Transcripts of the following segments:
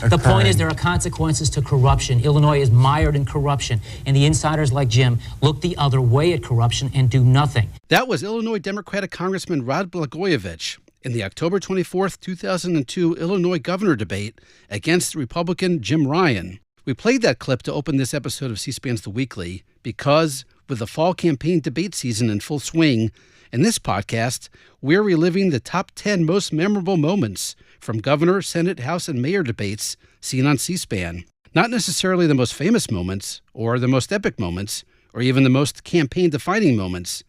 The point is there are consequences to corruption. Illinois is mired in corruption, and the insiders like Jim look the other way at corruption and do nothing. That was Illinois Democratic Congressman Rod Blagojevich in the October 24, 2002 Illinois governor debate against Republican Jim Ryan. We played that clip to open this episode of C-SPAN's The Weekly because, with the fall campaign debate season in full swing, in this podcast, we're reliving the top 10 most memorable moments from governor, Senate, House, and mayor debates seen on C-SPAN. Not necessarily the most famous moments, or the most epic moments, or even the most campaign-defining moments.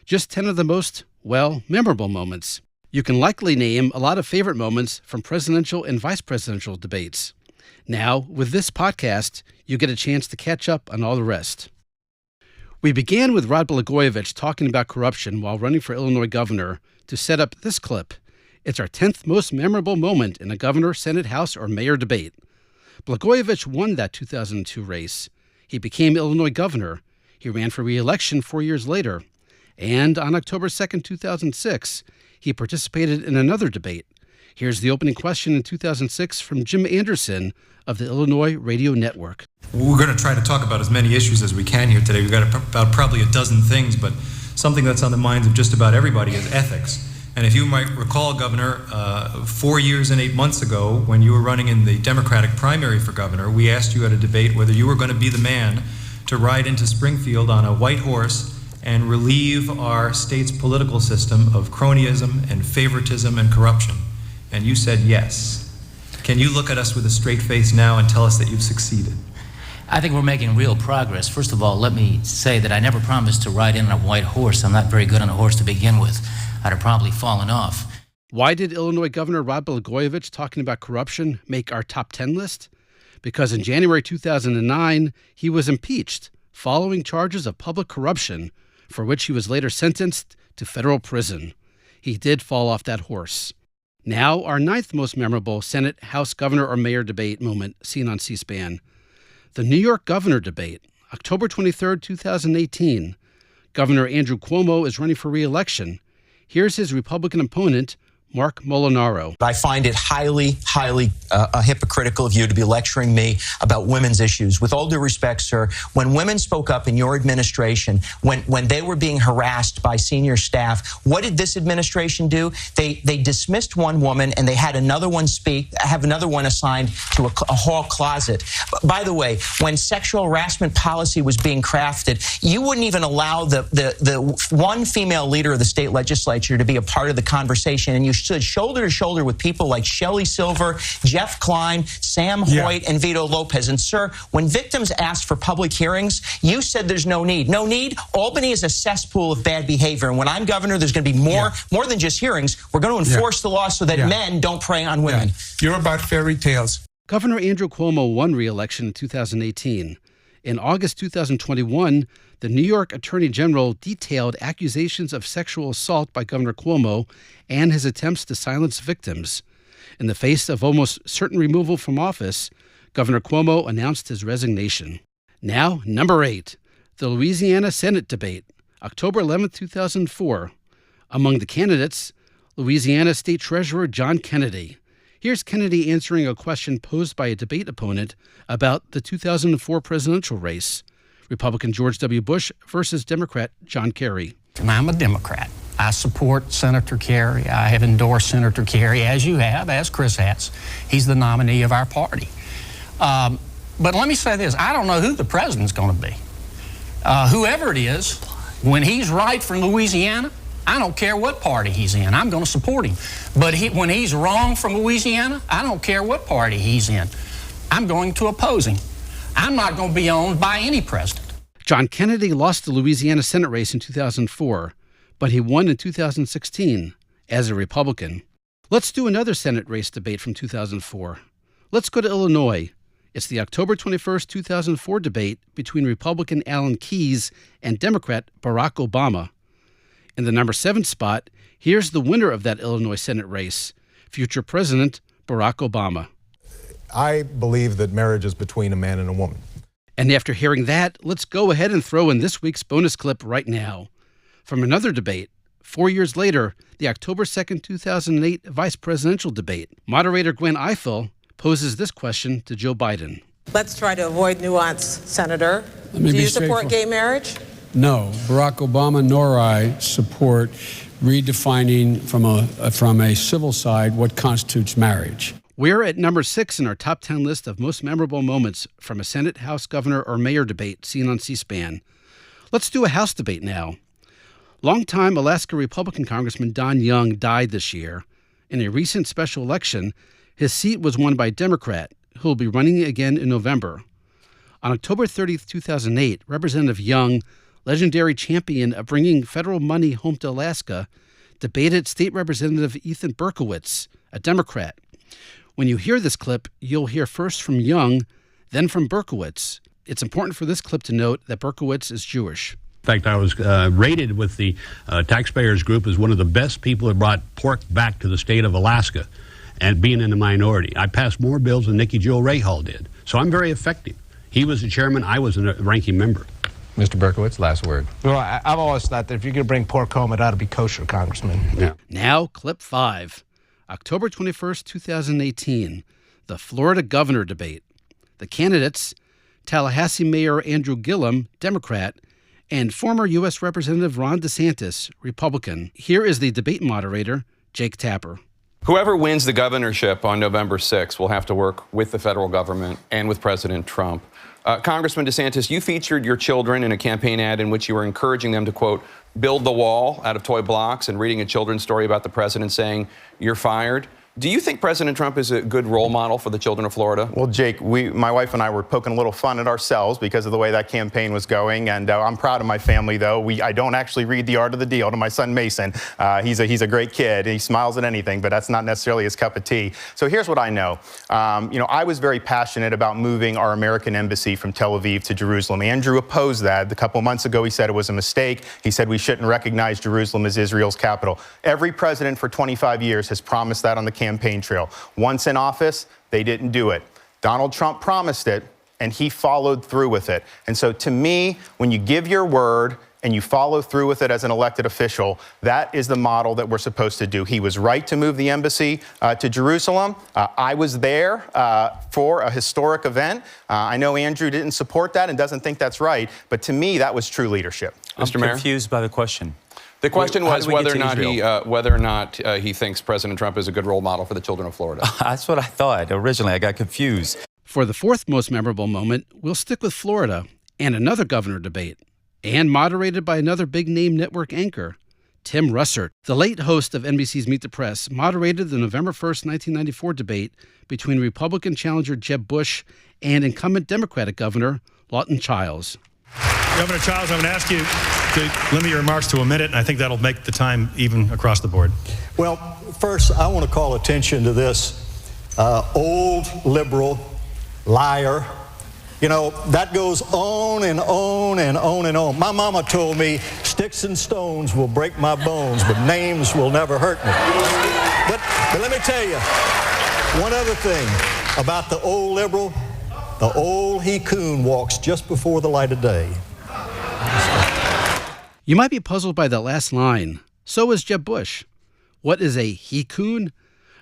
Just 10 of the most, memorable moments. You can likely name a lot of favorite moments from presidential and vice presidential debates. Now, with this podcast, you get a chance to catch up on all the rest. We began with Rod Blagojevich talking about corruption while running for Illinois governor to set up this clip. It's our 10th most memorable moment in a governor, Senate, House, or mayor debate. Blagojevich won that 2002 race. He became Illinois governor. He ran for re-election 4 years later. And on October 2, 2006, he participated in another debate. Here's the opening question in 2006 from Jim Anderson of the Illinois Radio Network. We're going to try to talk about as many issues as we can here today. We've got about probably a dozen things, but something that's on the minds of just about everybody is ethics. And if you might recall, Governor, 4 years and 8 months ago, when you were running in the Democratic primary for governor, we asked you at a debate whether you were going to be the man to ride into Springfield on a white horse and relieve our state's political system of cronyism and favoritism and corruption. And you said yes. Can you look at us with a straight face now and tell us that you've succeeded? I think we're making real progress. First of all, let me say that I never promised to ride in on a white horse. I'm not very good on a horse to begin with. I'd have probably fallen off. Why did Illinois Governor Rod Blagojevich talking about corruption make our top 10 list? Because in January 2009, he was impeached following charges of public corruption, for which he was later sentenced to federal prison. He did fall off that horse. Now, our 9th most memorable Senate, House, Governor, or Mayor debate moment seen on C-SPAN. The New York Governor debate, October 23, 2018. Governor Andrew Cuomo is running for re-election. Here's his Republican opponent, Mark Molinaro. I find it highly hypocritical of you to be lecturing me about women's issues. With all due respect, sir, when women spoke up in your administration, when they were being harassed by senior staff, what did this administration do? They dismissed one woman and they had another one have another one assigned to a hall closet. By the way, when sexual harassment policy was being crafted, you wouldn't even allow the one female leader of the state legislature to be a part of the conversation, and you stood shoulder to shoulder with people like Shelley Silver, Jeff Klein, Sam Hoyt, and Vito Lopez. And, sir, when victims asked for public hearings, you said there's no need. No need? Albany is a cesspool of bad behavior. And when I'm governor, there's going to be more than just hearings. We're going to enforce the law so that men don't prey on women. You're about fairy tales. Governor Andrew Cuomo won re-election in 2018. In August 2021, the New York Attorney General detailed accusations of sexual assault by Governor Cuomo and his attempts to silence victims. In the face of almost certain removal from office, Governor Cuomo announced his resignation. Now, number 8, the Louisiana Senate debate, October 11, 2004. Among the candidates, Louisiana State Treasurer John Kennedy. Here's Kennedy answering a question posed by a debate opponent about the 2004 presidential race, Republican George W. Bush versus Democrat John Kerry. And I'm a Democrat. I support Senator Kerry. I have endorsed Senator Kerry, as you have, as Chris has. He's the nominee of our party. But let me say this. I don't know who the president's going to be. Whoever it is, when he's right for Louisiana, I don't care what party he's in. I'm going to support him. But when he's wrong from Louisiana, I don't care what party he's in. I'm going to oppose him. I'm not going to be owned by any president. John Kennedy lost the Louisiana Senate race in 2004, but he won in 2016 as a Republican. Let's do another Senate race debate from 2004. Let's go to Illinois. It's the October 21st, 2004 debate between Republican Alan Keyes and Democrat Barack Obama. In the number 7 spot, here's the winner of that Illinois Senate race, future President Barack Obama. I believe that marriage is between a man and a woman. And after hearing that, let's go ahead and throw in this week's bonus clip right now. From another debate, 4 years later, the October 2nd, 2008 vice presidential debate. Moderator Gwen Ifill poses this question to Joe Biden. Let's try to avoid nuance, Senator. Let me Do be you support straightforward. gay marriage? No, Barack Obama nor I support redefining from a civil side what constitutes marriage. We're at number 6 in our top 10 list of most memorable moments from a Senate, House, Governor, or Mayor debate seen on C-SPAN. Let's do a House debate now. Longtime Alaska Republican Congressman Don Young died this year. In a recent special election, his seat was won by a Democrat, who will be running again in November. On October 30th, 2008, Representative Young, legendary champion of bringing federal money home to Alaska, debated State Representative Ethan Berkowitz, a Democrat. When you hear this clip, you'll hear first from Young, then from Berkowitz. It's important for this clip to note that Berkowitz is Jewish. In fact, I was rated with the taxpayers group as one of the best people that brought pork back to the state of Alaska, and being in the minority. I passed more bills than Nikki Jo Rahal did. So I'm very effective. He was the chairman, I was a ranking member. Mr. Berkowitz, last word. Well, I've always thought that if you're going to bring pork home, it ought to be kosher, Congressman. Yeah. Now, clip 5. October 21st, 2018, the Florida governor debate. The candidates, Tallahassee Mayor Andrew Gillum, Democrat, and former U.S. Representative Ron DeSantis, Republican. Here is the debate moderator, Jake Tapper. Whoever wins the governorship on November 6th will have to work with the federal government and with President Trump. Congressman DeSantis, you featured your children in a campaign ad in which you were encouraging them to, quote, build the wall out of toy blocks and reading a children's story about the president saying, you're fired. Do you think President Trump is a good role model for the children of Florida? Well, Jake, my wife and I were poking a little fun at ourselves because of the way that campaign was going, and I'm proud of my family, though. I don't actually read The Art of the Deal to my son Mason. He's a great kid. He smiles at anything, but that's not necessarily his cup of tea. So here's what I know. I was very passionate about moving our American embassy from Tel Aviv to Jerusalem. Andrew opposed that. A couple months ago, he said it was a mistake. He said we shouldn't recognize Jerusalem as Israel's capital. Every president for 25 years has promised that on the campaign trail. Once in office, they didn't do it. Donald Trump promised it, and he followed through with it. And so to me, when you give your word and you follow through with it as an elected official, that is the model that we're supposed to do. He was right to move the embassy to Jerusalem. I was there for a historic event. I know Andrew didn't support that and doesn't think that's right, but to me, that was true leadership. Mr. Mayor? Confused by the question. The question was whether or not he thinks President Trump is a good role model for the children of Florida. That's what I thought. Originally, I got confused. For the fourth most memorable moment, we'll stick with Florida and another governor debate, and moderated by another big-name network anchor, Tim Russert. The late host of NBC's Meet the Press moderated the November 1st, 1994 debate between Republican challenger Jeb Bush and incumbent Democratic Governor Lawton Chiles. Governor Chiles, I'm going to ask you to limit your remarks to a minute, and I think that'll make the time even across the board. Well, first, I want to call attention to this old liberal liar. You know, that goes on and on and on and on. My mama told me sticks and stones will break my bones, but names will never hurt me. But let me tell you, one other thing about the old liberal, the old he-coon walks just before the light of day. You might be puzzled by that last line. So is Jeb Bush. What is a he-coon?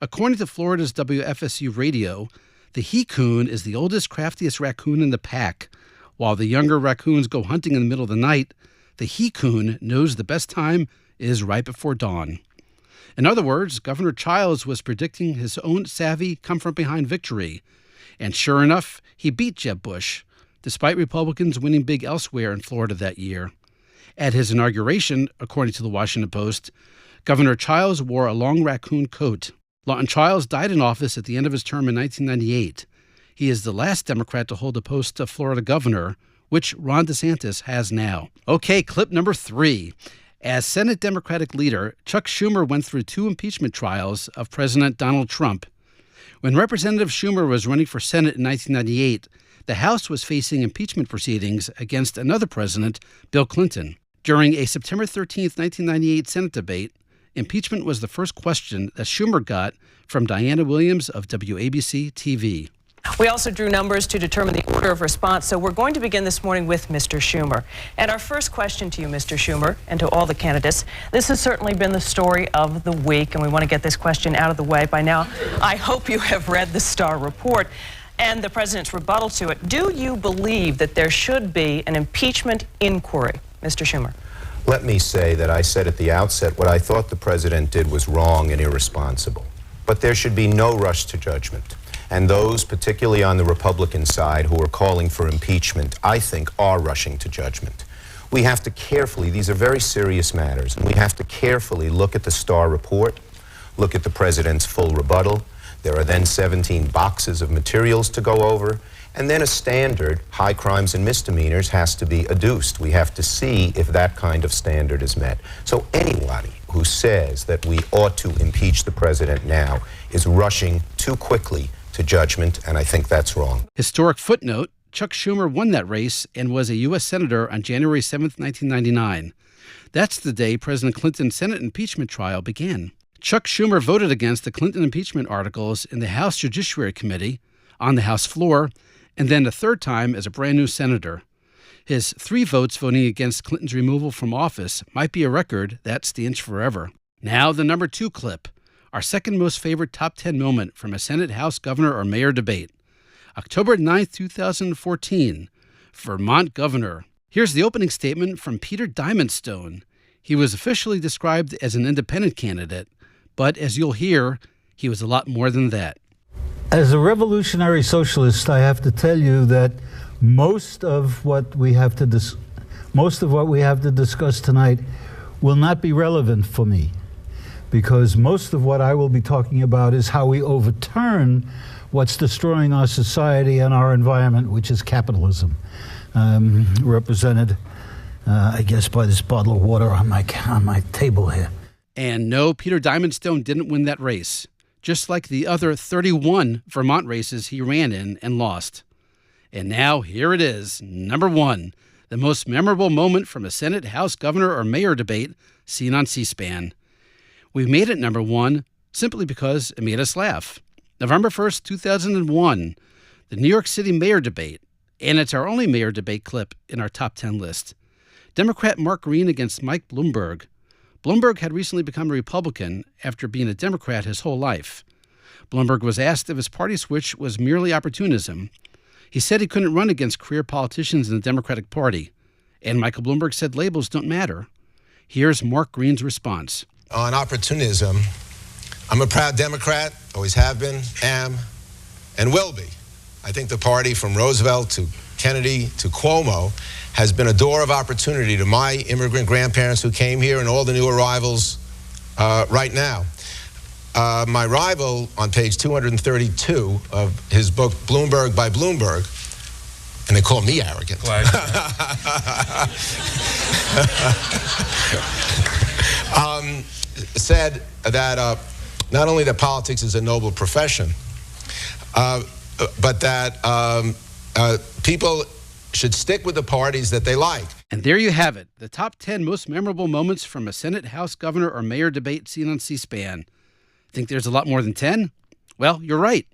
According to Florida's WFSU radio, the he-coon is the oldest, craftiest raccoon in the pack. While the younger raccoons go hunting in the middle of the night, the he-coon knows the best time is right before dawn. In other words, Governor Chiles was predicting his own savvy come-from-behind victory. And sure enough, he beat Jeb Bush, despite Republicans winning big elsewhere in Florida that year. At his inauguration, according to the Washington Post, Governor Chiles wore a long raccoon coat. Lawton Chiles died in office at the end of his term in 1998. He is the last Democrat to hold the post of Florida governor, which Ron DeSantis has now. Okay, clip number 3. As Senate Democratic leader, Chuck Schumer went through 2 impeachment trials of President Donald Trump. When Representative Schumer was running for Senate in 1998, the House was facing impeachment proceedings against another president, Bill Clinton. During a September 13, 1998 Senate debate, impeachment was the first question that Schumer got from Diana Williams of WABC TV. We also drew numbers to determine the order of response, so we're going to begin this morning with Mr. Schumer. And our first question to you, Mr. Schumer, and to all the candidates, this has certainly been the story of the week, and we want to get this question out of the way by now. I hope you have read the Starr report and the president's rebuttal to it. Do you believe that there should be an impeachment inquiry, Mr. Schumer? Let me say that I said at the outset what I thought the president did was wrong and irresponsible. But there should be no rush to judgment. And those, particularly on the Republican side, who are calling for impeachment, I think are rushing to judgment. We have to carefully, these are very serious matters, and we have to carefully look at the Starr report, look at the president's full rebuttal. There are then 17 boxes of materials to go over, and then a standard, high crimes and misdemeanors, has to be adduced. We have to see if that kind of standard is met. So anybody who says that we ought to impeach the president now is rushing too quickly to judgment, and I think that's wrong. Historic footnote, Chuck Schumer won that race and was a U.S. Senator on January 7, 1999. That's the day President Clinton's Senate impeachment trial began. Chuck Schumer voted against the Clinton impeachment articles in the House Judiciary Committee, on the House floor, and then a third time as a brand new senator. His 3 votes voting against Clinton's removal from office might be a record that stands forever. Now the number 2 clip, our second most favorite top 10 moment from a Senate, House, Governor, or Mayor debate. October 9, 2014, Vermont Governor. Here's the opening statement from Peter Diamondstone. He was officially described as an independent candidate, but as you'll hear, he was a lot more than that. As a revolutionary socialist, I have to tell you that most of what we have to discuss tonight will not be relevant for me, because most of what I will be talking about is how we overturn what's destroying our society and our environment, which is capitalism, represented, I guess, by this bottle of water on my table here. And no, Peter Diamondstone didn't win that race, just like the other 31 Vermont races he ran in and lost. And now here it is, number 1, the most memorable moment from a Senate, House, Governor, or Mayor debate seen on C-SPAN. We made it number 1 simply because it made us laugh. November 1st, 2001, the New York City mayor debate, and it's our only mayor debate clip in our top 10 list. Democrat Mark Green against Mike Bloomberg. Bloomberg had recently become a Republican after being a Democrat his whole life. Bloomberg was asked if his party switch was merely opportunism. He said he couldn't run against career politicians in the Democratic Party. And Michael Bloomberg said labels don't matter. Here's Mark Green's response. On opportunism, I'm a proud Democrat, always have been, am, and will be. I think the party from Roosevelt to Kennedy to Cuomo has been a door of opportunity to my immigrant grandparents who came here and all the new arrivals right now. My rival on page 232 of his book, Bloomberg by Bloomberg, and they call me arrogant, said that not only that politics is a noble profession, but that people should stick with the parties that they like. And there you have it, the top 10 most memorable moments from a Senate, House, Governor, or Mayor debate seen on C-SPAN. Think there's a lot more than 10? Well, you're right.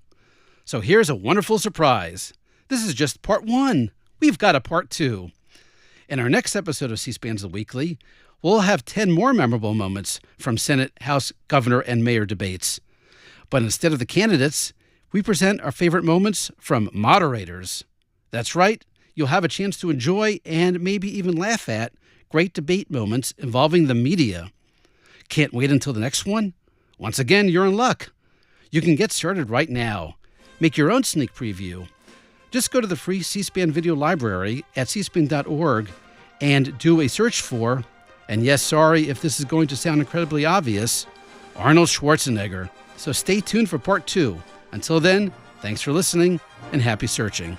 So here's a wonderful surprise. This is just part 1. We've got a part 2. In our next episode of C-SPAN's The Weekly, we'll have 10 more memorable moments from Senate, House, Governor, and Mayor debates. But instead of the candidates, we present our favorite moments from moderators. That's right. You'll have a chance to enjoy and maybe even laugh at great debate moments involving the media. Can't wait until the next one? Once again, you're in luck. You can get started right now. Make your own sneak preview. Just go to the free C-SPAN video library at cspan.org and do a search for, and yes, sorry if this is going to sound incredibly obvious, Arnold Schwarzenegger. So stay tuned for part 2. Until then, thanks for listening and happy searching.